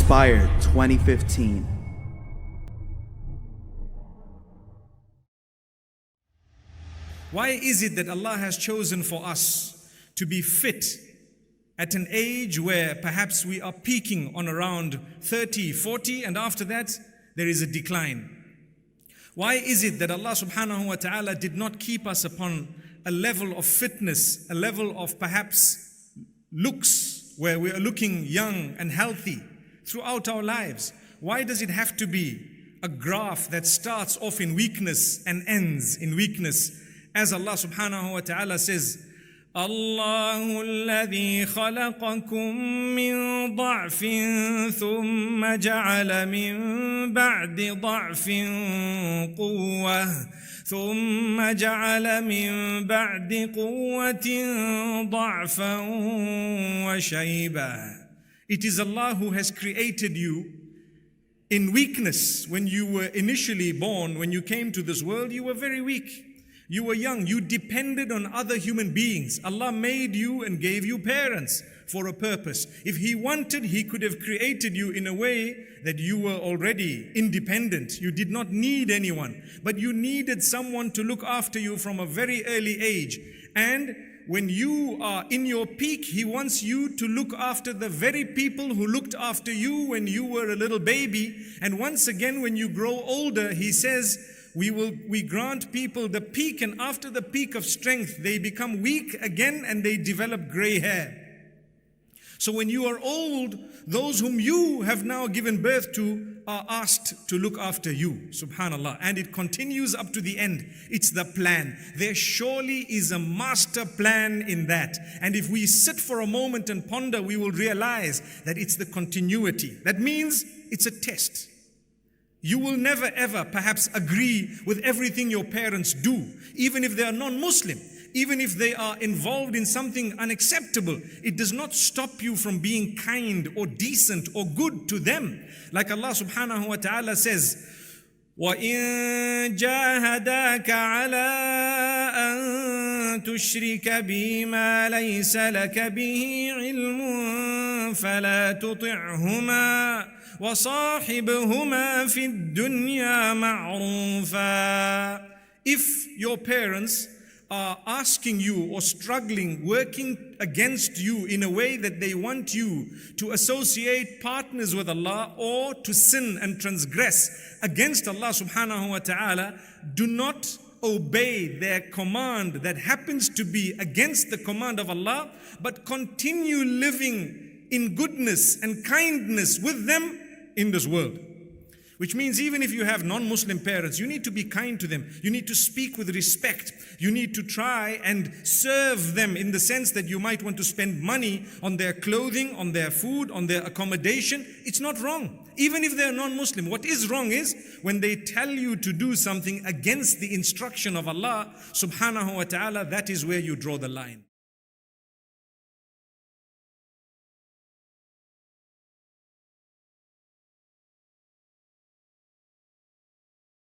Inspired 2015. Why is it that Allah has chosen for us to be fit at an age where perhaps we are peaking on around 30, 40, and after that there is a decline? Why is it that Allah subhanahu wa ta'ala did not keep us upon a level of fitness, a level of perhaps looks where we are looking young and healthy throughout our lives? Why does it have to be a graph that starts off in weakness and ends in weakness? As Allah subhanahu wa ta'ala says, الله الذي خلقكم من ضعف ثم جعل من بعد ضعف قوة ثم جعل من بعد قوة ضعفا وشيبا. It is Allah who has created you in weakness. When you were initially born, when you came to this world, you were very weak. You were young, you depended on other human beings. Allah made you and gave you parents for a purpose. If He wanted, He could have created you in a way that you were already independent. You did not need anyone, but you needed someone to look after you from a very early age. And when you are in your peak, He wants you to look after the very people who looked after you when you were a little baby. And once again, when you grow older, He says, we grant people the peak, and after the peak of strength, they become weak again and they develop gray hair. So when you are old, those whom you have now given birth to are asked to look after you, subhanallah. And it continues up to the end. It's the plan. There surely is a master plan in that. And if we sit for a moment and ponder, we will realize that it's the continuity. That means it's a test. You will never ever perhaps agree with everything your parents do, even if they are non-Muslim, even if they are involved in something unacceptable. It does not stop you from being kind or decent or good to them. Like Allah subhanahu wa ta'ala says, وَإِن جَاهَدَاكَ عَلَىٰ أَن تُشْرِكَ بِي مَا لَيْسَ لَكَ بِهِ عِلْمٌ فَلَا تُطِعْهُمَا وَصَاحِبْهُمَا فِي الدُّنْيَا مَعْرُوفًا. If your parents are asking you or struggling, working against you in a way that they want you to associate partners with Allah or to sin and transgress against Allah subhanahu wa ta'ala, do not obey their command that happens to be against the command of Allah, but continue living in goodness and kindness with them in this world. Which means even if you have non-Muslim parents, you need to be kind to them. You need to speak with respect. You need to try and serve them in the sense that you might want to spend money on their clothing, on their food, on their accommodation. It's not wrong. Even if they're non-Muslim. What is wrong is when they tell you to do something against the instruction of Allah subhanahu wa ta'ala, that is where you draw the line.